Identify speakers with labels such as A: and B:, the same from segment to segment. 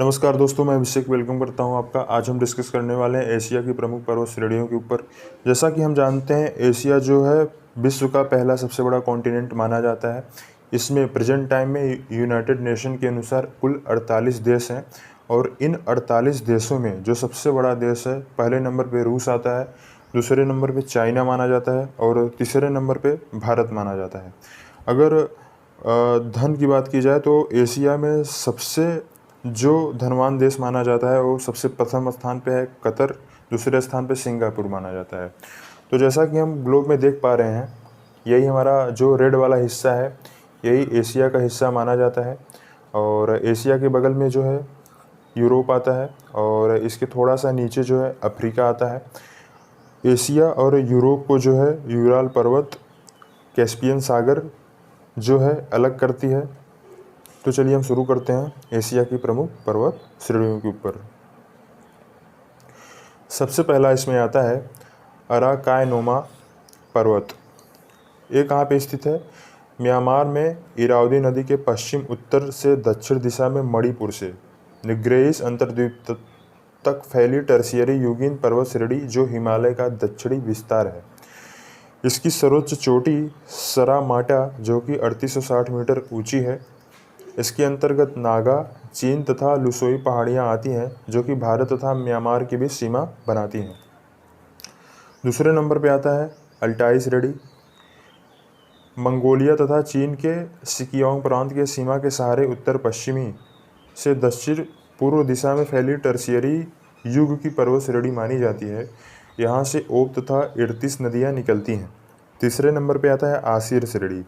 A: नमस्कार दोस्तों, मैं अभिषेक वेलकम करता हूं आपका। आज हम डिस्कस करने वाले हैं एशिया की प्रमुख पर्वत श्रेणियों के ऊपर। जैसा कि हम जानते हैं, एशिया जो है विश्व का पहला सबसे बड़ा कॉन्टिनेंट माना जाता है। इसमें प्रेजेंट टाइम में यूनाइटेड नेशन के अनुसार कुल 48 देश हैं और इन 48 देशों में जो सबसे बड़ा देश है, पहले नंबर पे रूस आता है, दूसरे नंबर पे चाइना माना जाता है और तीसरे नंबर पे भारत माना जाता है। अगर धन की बात की जाए तो एशिया में सबसे जो धनवान देश माना जाता है वो सबसे प्रथम स्थान पे है कतर, दूसरे स्थान पे सिंगापुर माना जाता है। तो जैसा कि हम ग्लोब में देख पा रहे हैं, यही हमारा जो रेड वाला हिस्सा है यही एशिया का हिस्सा माना जाता है। और एशिया के बगल में जो है यूरोप आता है और इसके थोड़ा सा नीचे जो है अफ्रीका आता है। एशिया और यूरोप को जो है यूराल पर्वत, कैस्पियन सागर जो है अलग करती है। तो चलिए हम शुरू करते हैं एशिया की प्रमुख पर्वत श्रेणियों के ऊपर। सबसे पहला इसमें आता है अराकायनोमा पर्वत। ये कहाँ पे स्थित है? म्यांमार में इरावदी नदी के पश्चिम उत्तर से दक्षिण दिशा में मणिपुर से निग्रेइस अंतर्द्वीप तक फैली टर्शियरी युगीन पर्वत श्रेणी जो हिमालय का दक्षिणी विस्तार है। इसकी सर्वोच्च चोटी सरामाटा जो कि 3860 मीटर ऊंची है। इसके अंतर्गत नागा, चीन तथा लुसोई पहाड़ियाँ आती हैं जो कि भारत तथा म्यांमार के बीच सीमा बनाती हैं। दूसरे नंबर पे आता है अल्टाई श्रेणी। मंगोलिया तथा चीन के सिकियोंग प्रांत के सीमा के सहारे उत्तर पश्चिमी से दक्षिण पूर्व दिशा में फैली टर्शियरी युग की पर्वत श्रेणी मानी जाती है। यहाँ से ओब तथा इर्तिस नदियाँ निकलती हैं। तीसरे नंबर पे आता है आसिर श्रेणी।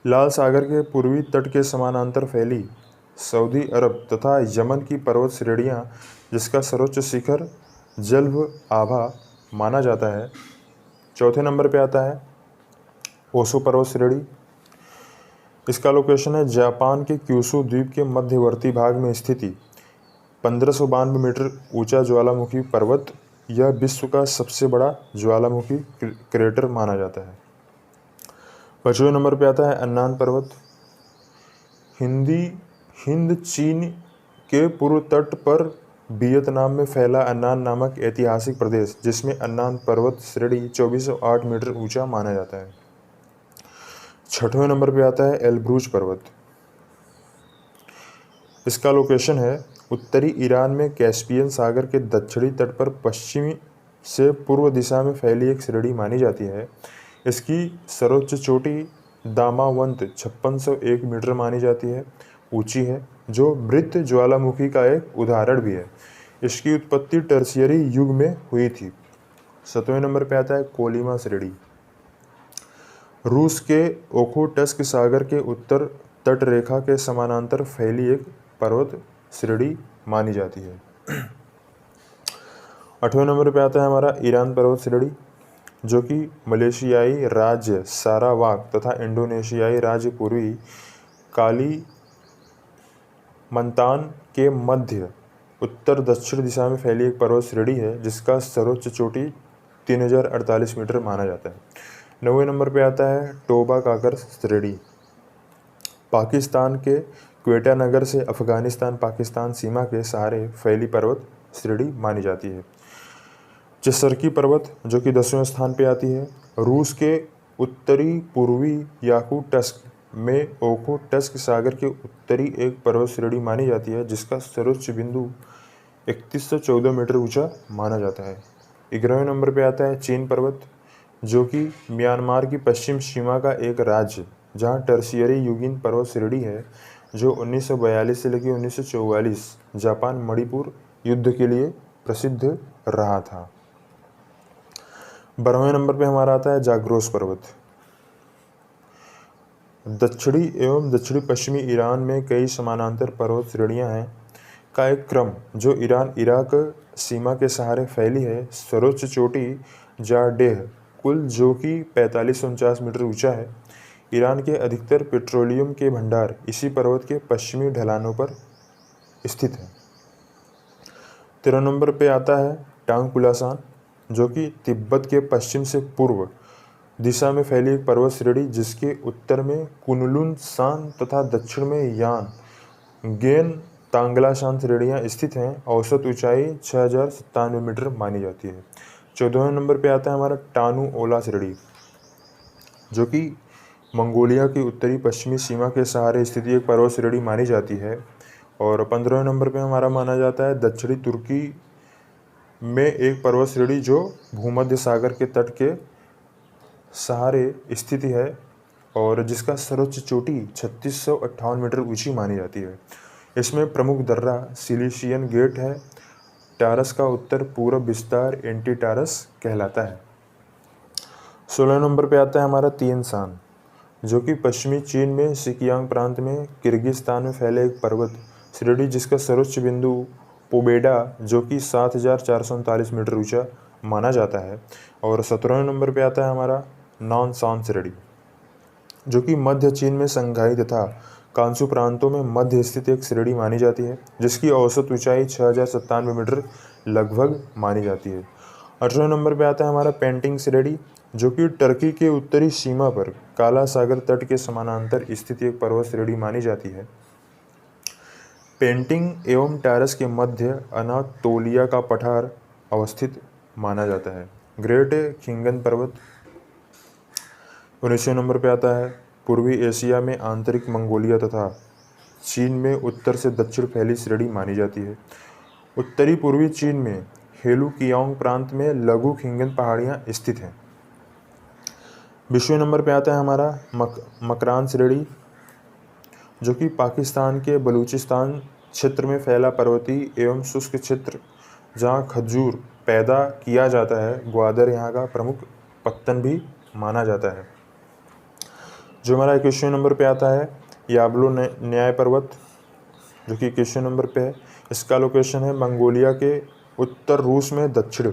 A: लाल सागर के पूर्वी तट के समानांतर फैली सऊदी अरब तथा यमन की पर्वत श्रेणियाँ जिसका सर्वोच्च शिखर जल्व आभा माना जाता है। चौथे नंबर पे आता है ओशो पर्वत श्रेणी। इसका लोकेशन है जापान के क्यूशू द्वीप के मध्यवर्ती भाग में स्थिति 1592 मीटर ऊंचा ज्वालामुखी पर्वत। यह विश्व का सबसे बड़ा ज्वालामुखी क्रेटर माना जाता है। पांचवें नंबर पे आता है अन्नान पर्वत। हिंद चीन के पूर्व तट पर वियतनाम में फैला अन्नान नामक ऐतिहासिक प्रदेश जिसमें अन्नान पर्वत श्रेणी 2408 मीटर ऊंचा माना जाता है। छठवें नंबर पे आता है एलब्रूज पर्वत। इसका लोकेशन है उत्तरी ईरान में कैस्पियन सागर के दक्षिणी तट पर पश्चिमी से पूर्व दिशा में फैली एक श्रेणी मानी जाती है। इसकी सर्वोच्च चोटी दामावंत 5601 मीटर मानी जाती है, ऊंची है, जो मृत ज्वालामुखी का एक उदाहरण भी है। इसकी उत्पत्ति टर्शियरी युग में हुई थी। 7वें नंबर पे आता है कोलिमा श्रेणी। रूस के ओखोटस्क सागर के उत्तर तट रेखा के समानांतर फैली एक पर्वत श्रेणी मानी जाती है। 8वें नंबर पे आता है हमारा ईरान पर्वत श्रेणी, जो कि मलेशियाई राज्य सारावाक तथा इंडोनेशियाई राज्य पूर्वी कालीमंतान के मध्य उत्तर दक्षिण दिशा में फैली एक पर्वत श्रेणी है जिसका सर्वोच्च चोटी 3048 मीटर माना जाता है। 9वें नंबर पे आता है टोबा काकर श्रेणी। पाकिस्तान के क्वेटा नगर से अफगानिस्तान पाकिस्तान सीमा के सहारे फैली पर्वत श्रेणी मानी जाती है। चिसरकी पर्वत जो कि 10वें स्थान पे आती है। रूस के उत्तरी पूर्वी याकुटस्क में ओखोटस्क सागर के उत्तरी एक पर्वत श्रेणी मानी जाती है जिसका सर्वोच्च बिंदु 3114 मीटर ऊंचा माना जाता है। 11वें नंबर पे आता है चीन पर्वत, जो कि म्यांमार की पश्चिम सीमा का एक राज्य जहां टर्शियरी युगीन पर्वत श्रेणी है जो 1942 से लेकर 1944 जापान मणिपुर युद्ध के लिए प्रसिद्ध रहा था। 12वें नंबर पे हमारा आता है जाग्रोस पर्वत। दक्षिणी एवं दक्षिणी पश्चिमी ईरान में कई समानांतर पर्वत श्रेणियां हैं का एक क्रम जो ईरान इराक सीमा के सहारे फैली है। सर्वोच्च चोटी जारडेह कुल जो कि 4549 मीटर ऊंचा है। ईरान के अधिकतर पेट्रोलियम के भंडार इसी पर्वत के पश्चिमी ढलानों पर स्थित है। 13 नंबर पे आता है टांगकुलासान, जो कि तिब्बत के पश्चिम से पूर्व दिशा में फैली एक पर्वत श्रेणी जिसके उत्तर में कुनलुन सान तथा दक्षिण में यान गेन तांगलाशान श्रेणियाँ स्थित हैं। औसत ऊंचाई 6097 मीटर मानी जाती है। 14वें नंबर पे आता है हमारा टानू ओला श्रेणी, जो कि मंगोलिया की उत्तरी पश्चिमी सीमा के सहारे स्थित एक पर्वत श्रेणी मानी जाती है। और 15वें नंबर पे हमारा माना जाता है दक्षिणी तुर्की में एक पर्वत श्रेणी जो भूमध्य सागर के तट के सहारे स्थित है और जिसका सर्वोच्च चोटी 3658 मीटर ऊंची मानी जाती है। इसमें प्रमुख दर्रा सिलिशियन गेट है। टारस का उत्तर पूर्व विस्तार एंटी टारस कहलाता है। 16 नंबर पे आता है हमारा तीन शान, जो कि पश्चिमी चीन में सिकियांग प्रांत में किर्गिस्तान में फैले एक पर्वत श्रेणी जिसका सर्वोच्च बिंदु पोबेडा जो कि 7439 मीटर ऊंचा माना जाता है। और 17वें नंबर पे आता है हमारा नॉनशान श्रेणी, जो कि मध्य चीन में संघाई तथा कांसू प्रांतों में मध्य स्थित एक श्रेणी मानी जाती है, जिसकी औसत ऊंचाई 6097 मीटर लगभग मानी जाती है। 18वें नंबर पे आता है हमारा पेंटिंग श्रेणी, जो कि टर्की के उत्तरी सीमा पर काला सागर तट के समानांतर स्थित एक पर्वत श्रेणी मानी जाती है। पेंटिंग एवं टारस के मध्य अनातोलिया का पठार अवस्थित माना जाता है। ग्रेट खिंगन पर्वत। 19वें नंबर पे आता है पूर्वी एशिया में आंतरिक मंगोलिया तथा चीन में उत्तर से दक्षिण फैली श्रेणी मानी जाती है। उत्तरी पूर्वी चीन में हेलुकियांग प्रांत में लघु खिंगन पहाड़ियाँ स्थित हैं। 20वें नंबर पे आता है हमारा मकरान श्रेणी, जो कि पाकिस्तान के बलूचिस्तान क्षेत्र में फैला पर्वतीय एवं शुष्क क्षेत्र जहाँ खजूर पैदा किया जाता है। ग्वादर यहाँ का प्रमुख पत्तन भी माना जाता है। जो हमारा 21वें नंबर पे आता है याबलो न्याय पर्वत, जो कि 21वें नंबर पे है। इसका लोकेशन है मंगोलिया के उत्तर रूस में दक्षिण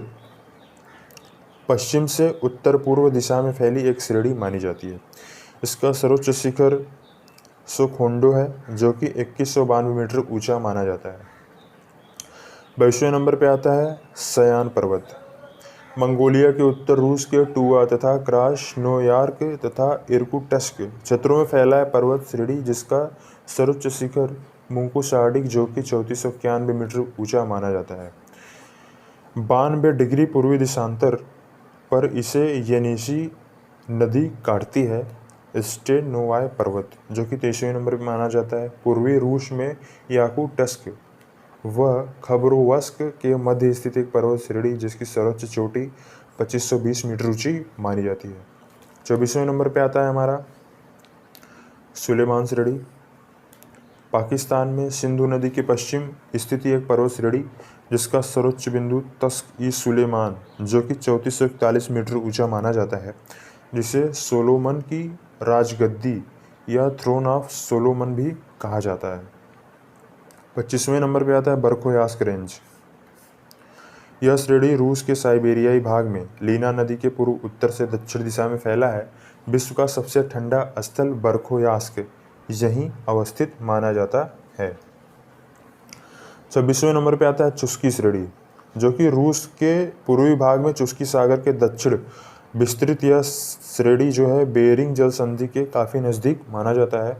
A: पश्चिम से उत्तर पूर्व दिशा में फैली एक श्रेणी मानी जाती है। इसका सर्वोच्च शिखर सुखोंडो है, जो कि 2192 मीटर ऊंचा माना जाता है। 22वें नंबर पे आता है सयान पर्वत, मंगोलिया के उत्तर रूस के टूवा तथा क्रास्नोयार्क तथा इर्कुटस्क क्षेत्रों में फैला है पर्वत श्रेणी, जिसका सर्वोच्च शिखर मुंकुसाडिक जो कि 3491 मीटर ऊंचा माना जाता है। 92 डिग्री पूर्वी दिशांतर पर इसे येनिसी नदी काटती है। स्टेनोवाय पर्वत, जो कि 23वें नंबर पर माना जाता है, पूर्वी रूस में याकुटस्क व खबरोवस्क के मध्य स्थित एक पर्वत श्रेणी जिसकी सर्वोच्च चोटी 2520 मीटर ऊंची मानी जाती है। 24वें नंबर पे आता है हमारा सुलेमान श्रेणी, पाकिस्तान में सिंधु नदी के पश्चिम स्थित एक पर्वत श्रेणी जिसका सर्वोच्च बिंदु तस्क ई सुलेमान जो कि 3441 मीटर ऊंचा माना जाता है, जिसे सोलोमन की राजगद्दी या थ्रोन ऑफ सोलोमन भी कहा जाता है। 25वें नंबर पे आता है बरखोयास्क रेंज। यह श्रेणी रूस के साइबेरियाई भाग में लीना नदी के पूर्व उत्तर से दक्षिण दिशा में फैला है। विश्व का सबसे ठंडा स्थल बरखोयास्क यहीं अवस्थित माना जाता है। 26वें नंबर पे आता है चुस्की श्रेणी, जो कि रूस के पूर्वी भाग में चुस्की सागर के दक्षिण विस्तृत यह श्रेणी जो है बेरिंग जल संधि के काफ़ी नज़दीक माना जाता है।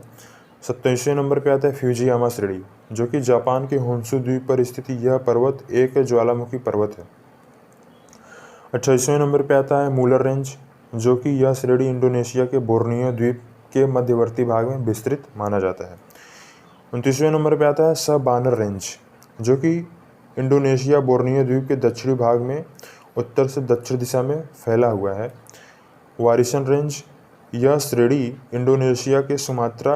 A: 27वें नंबर पे आता है फ्यूजियामा श्रेणी, जो कि जापान के होन्शु द्वीप पर स्थित यह पर्वत एक ज्वालामुखी पर्वत है। 28वें नंबर पे आता है मूलर रेंज, जो कि यह श्रेणी इंडोनेशिया के बोर्नियो द्वीप के मध्यवर्ती भाग में विस्तृत माना जाता है। 29वें नंबर पे आता है सबानर रेंज, जो कि इंडोनेशिया बोर्नियो द्वीप के दक्षिणी भाग में उत्तर से दक्षिण दिशा में फैला हुआ है। वारिसन रेंज, यह श्रेणी इंडोनेशिया के सुमात्रा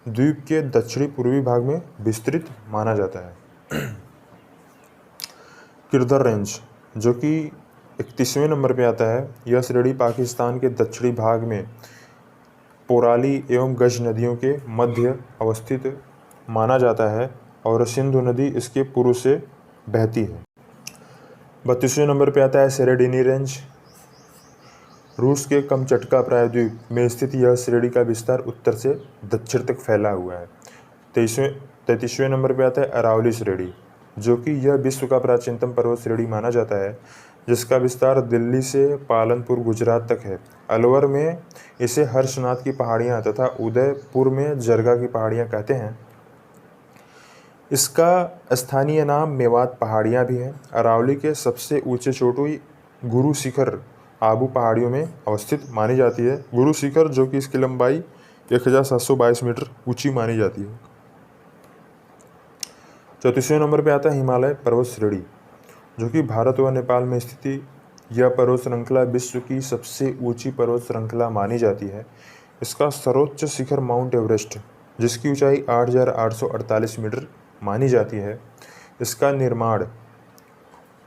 A: द्वीप के दक्षिणी पूर्वी भाग में विस्तृत माना जाता है। किरदर रेंज, जो कि 31वें नंबर पे आता है, यह श्रेणी पाकिस्तान के दक्षिणी भाग में पोराली एवं गज नदियों के मध्य अवस्थित माना जाता है और सिंधु नदी इसके पूर्व से बहती है। 32वें नंबर पे आता है सेरेडिनी रेंज। रूस के कमचटका प्रायद्वीप में स्थित यह श्रेणी का विस्तार उत्तर से दक्षिण तक फैला हुआ है। 33वें नंबर पे आता है अरावली श्रेणी, जो कि यह विश्व का प्राचीनतम पर्वत श्रेणी माना जाता है, जिसका विस्तार दिल्ली से पालनपुर गुजरात तक है। अलवर में इसे हर्षनाथ की पहाड़ियाँ तथा उदयपुर में जरगा की पहाड़ियाँ कहते हैं। इसका स्थानीय नाम मेवात पहाड़ियाँ भी हैं। अरावली के सबसे ऊंचे चोटी गुरु शिखर आबू पहाड़ियों में अवस्थित मानी जाती है। गुरु शिखर जो कि इसकी लंबाई 1722 मीटर ऊंची मानी जाती है। 34वें नंबर पे आता है हिमालय पर्वत श्रेणी, जो कि भारत व नेपाल में स्थित यह पर्वत श्रृंखला विश्व की सबसे ऊंची पर्वत श्रृंखला मानी जाती है। इसका सर्वोच्च शिखर माउंट एवरेस्ट, जिसकी ऊंचाई 8,848 मीटर मानी जाती है। इसका निर्माण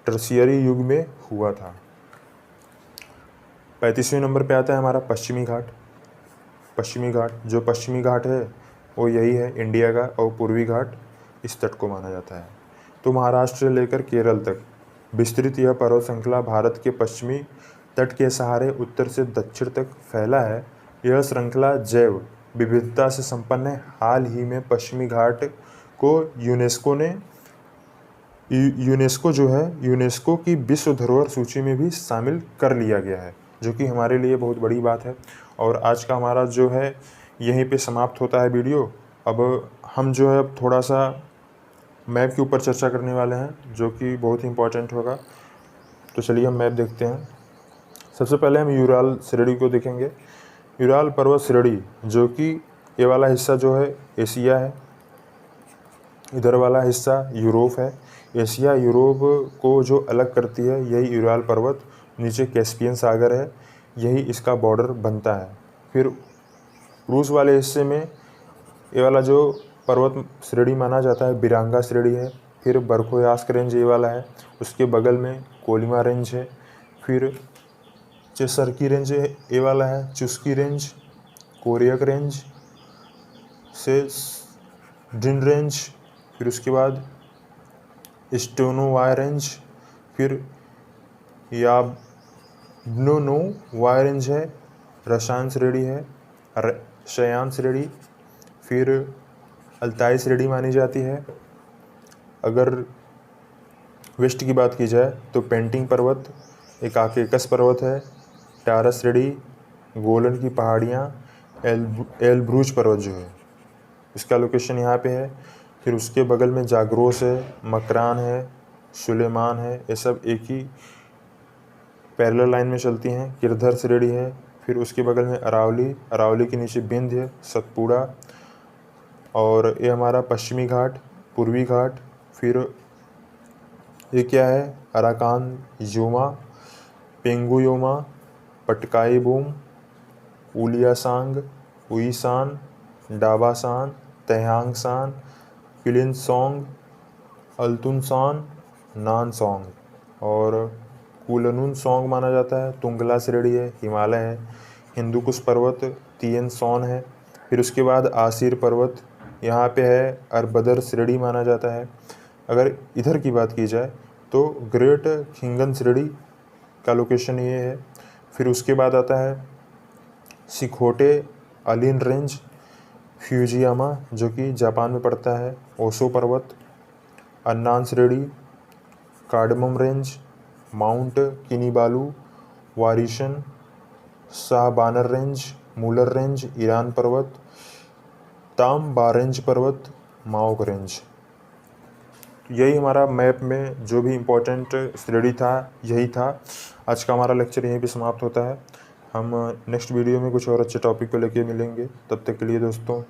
A: टर्शियरी युग में हुआ था। 35वें नंबर पे आता है हमारा पश्चिमी घाट। पश्चिमी घाट है वो यही है इंडिया का, और पूर्वी घाट इस तट को माना जाता है। तो महाराष्ट्र से लेकर केरल तक विस्तृत यह पर्वत श्रृंखला भारत के पश्चिमी तट के सहारे उत्तर से दक्षिण तक फैला है। यह श्रृंखला जैव विविधता से संपन्न है। हाल ही में पश्चिमी घाट को यूनेस्को की विश्व धरोहर सूची में भी शामिल कर लिया गया है, जो कि हमारे लिए बहुत बड़ी बात है। और आज का हमारा जो है यहीं पे समाप्त होता है वीडियो। अब हम जो है थोड़ा सा मैप के ऊपर चर्चा करने वाले हैं, जो कि बहुत ही इम्पोर्टेंट होगा। तो चलिए हम मैप देखते हैं। सबसे पहले हम यूराल श्रेणी को देखेंगे। यूराल पर्वत श्रेणी, जो कि ये वाला हिस्सा जो है एशिया है, इधर वाला हिस्सा यूरोप है। एशिया यूरोप को जो अलग करती है यही यूराल पर्वत, नीचे कैस्पियन सागर है, यही इसका बॉर्डर बनता है। फिर रूस वाले हिस्से में ये वाला जो पर्वत श्रेणी माना जाता है बिरांगा श्रेणी है। फिर बर्खोयास्क रेंज ये वाला है, उसके बगल में कोलिमा रेंज है। फिर चेसरकी रेंज ये वाला है, चुस्की रेंज, कोरियक रेंज से डिन रेंज, फिर उसके बाद स्टोनोवाई रेंज, फिर याब्नोवाई रेंज है, रसायन श्रेणी है, शयान श्रेणी, फिर अल्ताई श्रेणी मानी जाती है। अगर वेस्ट की बात की जाए तो पेंटिंग पर्वत, एक आकेकस पर्वत है, टारस श्रेणी, गोलन की पहाड़ियाँ, एलब्रूज पर्वत जो है इसका लोकेशन यहाँ पे है। फिर उसके बगल में जाग्रोस है, मकरान है, सुलेमान है, ये सब एक ही पैरेलल लाइन में चलती हैं। किरधर श्रेणी है। फिर उसके बगल में अरावली के नीचे विंध्य, सतपुड़ा, और ये हमारा पश्चिमी घाट, पूर्वी घाट। फिर ये क्या है, अराकान योमा, पेंगुयोमा, पटकाई बूम, उलियासांग, उईसान, डाबासान, तहयांगसान, किलिनसोंग, अल्तुनसान, नानसोंग और कुलनुनसोंग माना जाता है। तुंगला श्रेणी है, हिमालय है। हिंदुकुश पर्वत तिएनसोन है। फिर उसके बाद आसिर पर्वत यहाँ पे है, अरबदर श्रेणी माना जाता है। अगर इधर की बात की जाए तो ग्रेट खिंगन श्रेणी का लोकेशन ये है। फिर उसके बाद आता है सिकोटे अलिन रेंज, फ्यूजियामा जो कि जापान में पड़ता है, ओशो पर्वत, अन्नान श्रेणी, कार्डमम रेंज, माउंट किनीबालू, वारिशन, शाहबानर रेंज, मूलर रेंज, ईरान पर्वत, ताम बारेंज पर्वत, माओक रेंज। यही हमारा मैप में जो भी इम्पोर्टेंट श्रेणी था यही था। आज का हमारा लेक्चर यहीं पे समाप्त होता है। हम नेक्स्ट वीडियो में कुछ और अच्छे टॉपिक को लेके मिलेंगे। तब तक के लिए दोस्तों